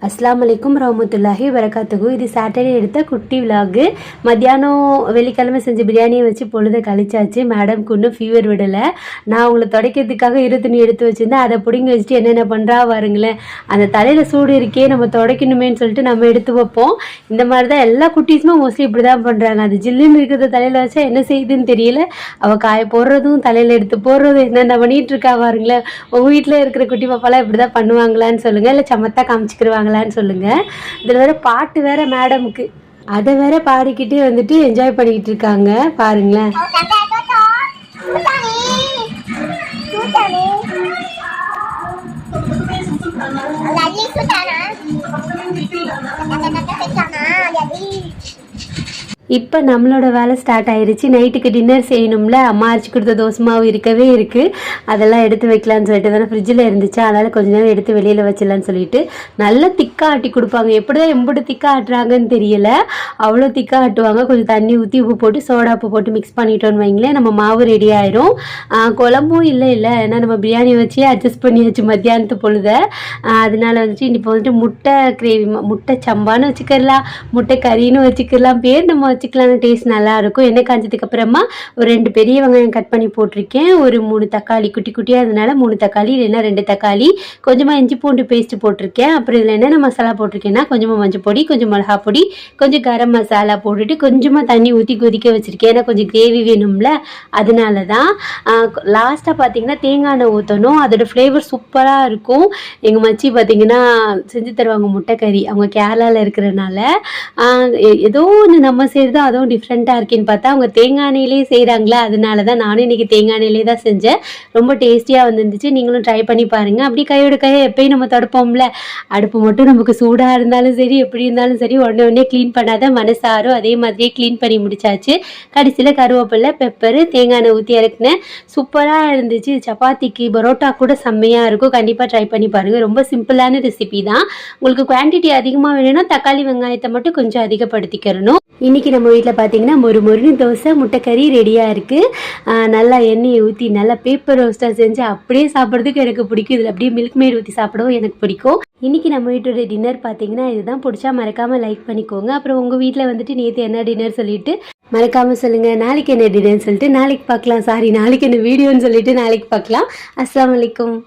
அஸ்ஸலாமு அலைக்கும் ரஹ்மத்துல்லாஹி வரகாத்துஹு. இது சாட்டர்டே எடுத்த குட்டி விலாகு. மத்தியானம் வெள்ளிக்கிழமை செஞ்ச பிரியாணியை வச்சு பொழுதை கழிச்சாச்சு. மேடம்க்கு இன்னும் ஃபீவர் விடலை. நான் அவங்கள துடைக்கிறதுக்காக துணி எடுத்து வச்சுருந்தேன். அதை பிடிங்கி வச்சுட்டு என்னென்ன பண்ணுறா பாருங்களேன். அந்த தலையில் சூடு இருக்கே, நம்ம துடைக்கணுமேன்னு சொல்லிட்டு நம்ம எடுத்து வைப்போம். இந்த மாதிரி தான் எல்லா குட்டீஸுமே மோஸ்ட்லி இப்படி தான் பண்ணுறாங்க. அது ஜில்லுன்னு இருக்கிறத தலையில் வச்சா என்ன செய்யுதுன்னு தெரியல. அவள் காய போடுறதும் தலையில் எடுத்து போடுறதும் என்னென்ன பண்ணிகிட்டு இருக்கா பாருங்களேன். உங்கள் வீட்டில் இருக்கிற குட்டி பாப்பாலாம் இப்படி தான் பண்ணுவாங்களான்னு சொல்லுங்கள், இல்லை சமத்தா காமிச்சிக்கிருவாங்க சொல்லுங்க. இதுல வேற பாட்டு வேற மேடமுக்கு, அதை வேற பாடிக்கிட்டு என்ஜாய் பண்ணிக்கிட்டு இருக்காங்க பாருங்களேன். இப்போ நம்மளோட வேலை ஸ்டார்ட் ஆயிடுச்சு. நைட்டுக்கு டின்னர் செய்யணும்ல. அம்மா அரைச்சி கொடுத்த தோசை மாவு இருக்கவே இருக்குது. அதெல்லாம் எடுத்து வைக்கலான்னு சொல்லிட்டு தானே ஃப்ரிட்ஜில் இருந்துச்சு. அதனால் கொஞ்ச நேரம் எடுத்து வெளியில் வச்சிடலான்னு சொல்லிட்டு நல்லா திக்காக ஆட்டி கொடுப்பாங்க. எப்படி தான் எம்பிட்டு திக்காக ஆட்டுறாங்கன்னு தெரியல. அவ்வளோ திக்காக ஆட்டுவாங்க. கொஞ்சம் தண்ணி ஊற்றி உப்பு போட்டு சோடா உப்பு போட்டு மிக்ஸ் பண்ணிட்டோன்னு வைங்களேன், நம்ம மாவு ரெடி ஆயிரும். குழம்பும் இல்லை ஏன்னா நம்ம பிரியாணி வச்சு அட்ஜஸ்ட் பண்ணியாச்சு மத்தியானத்து பொழுத. அதனால இப்போ முட்டை கிரேவி, முட்டை சம்பான்னு வச்சுக்கலாம், முட்டை கறின்னு வச்சுக்கலாம், பேர் நம்ம வச்சுக்கலாம். டேஸ்ட் நல்லா இருக்கும். எண்ணெய் காஞ்சதுக்கு அப்புறமா ஒரு 2 பெரிய வெங்காயம் கட் பண்ணி போட்டிருக்கேன். ஒரு 3 தக்காளி குட்டி குட்டியாக, அதனால 3 தக்காளி இல்லைன்னா 2 தக்காளி, கொஞ்சமாக இஞ்சி பூண்டு பேஸ்ட் போட்டிருக்கேன். அப்புறம் இதில் என்னென்ன மசாலா போட்டிருக்கேன்னா கொஞ்சமாக மஞ்சள் பொடி, கொஞ்சம் மிளகா பொடி, கொஞ்சம் கரம் மசாலா போட்டுட்டு கொஞ்சமாக தண்ணி ஊற்றி கொதிக்க வச்சுருக்கேன். ஏன்னா கொஞ்சம் கிரேவி வேணும்ல, அதனால தான். லாஸ்ட்டாக பார்த்தீங்கன்னா தேங்காய் எண்ணெய் ஊற்றணும். அதோட ஃப்ளேவர் சூப்பராக இருக்கும். எங்கள் மச்சி பார்த்தீங்கன்னா செஞ்சு தருவாங்க முட்டை கறி. அவங்க கேரளாவில் இருக்கிறனால ஏதோ ஒன்று நம்ம செய்கிறதோ அதுவும் டிஃப்ரெண்ட்டாக இருக்கேன்னு பார்த்தா அவங்க தேங்காய் எண்ணெயிலே செய்கிறாங்களா, அதனால தான் நானும் இன்றைக்கி தேங்காய் எண்ணெயிலே தான் செஞ்சேன். ரொம்ப டேஸ்டியாக வந்துருந்துச்சு. நீங்களும் ட்ரை பண்ணி பாருங்கள். அப்படி கையோட கையை எப்பயும் நம்ம தடுப்போம்ல, அடுப்பு மட்டும் நமக்கு சூடாக இருந்தாலும் சரி எப்படி இருந்தாலும் சரி உடனே க்ளீன் பண்ணாத மனசாரும் அதே மாதிரியே க்ளீன் பண்ணி முடிச்சாச்சு. கடைசியில் கருவேப்பிலை, பெப்பரு, தேங்காய் எண்ணெய் ஊற்றி இறக்குனேன். சூப்பராக இருந்துச்சு. சப்பாத்திக்கு பரோட்டா கூட செம்மையாக இருக்கும். கண்டிப்பாக ட்ரை பண்ணி பாருங்கள். ரொம்ப சிம்பிளான ரெசிபி தான். உங்களுக்கு குவான்டிட்டி அதிகமாக வேணும்னா தக்காளி வெங்காயத்தை மட்டும் கொஞ்சம் அதிகப்படுத்திக்கிறணும். இன்றைக்கி நம்ம வீட்டில் பார்த்தீங்கன்னா மொறு தோசை முட்டைக்கறி ரெடியாக இருக்குது. நல்லா எண்ணெயை ஊற்றி நல்லா பேப்பர் ரோஸ்ட்டாக செஞ்சு அப்படியே சாப்பிட்றதுக்கு எனக்கு பிடிக்கும். இதில் அப்படியே மில்க் மேட் ஊற்றி சாப்பிடவும் எனக்கு பிடிக்கும். இன்றைக்கி நம்ம வீட்டோட டின்னர் பார்த்தீங்கன்னா இதுதான். பிடிச்சா மறக்காமல் லைக் பண்ணிக்கோங்க. அப்புறம் உங்கள் வீட்டில் நேற்று என்ன டின்னர் சொல்லிட்டு மறக்காமல் சொல்லுங்கள். நாளைக்கு என்ன டின்னர்னு சொல்லிட்டு நாளைக்கு பார்க்கலாம். நாளைக்கு என்ன வீடியோன்னு சொல்லிட்டு நாளைக்கு பார்க்கலாம். அஸ்ஸலாமு அலைக்கும்.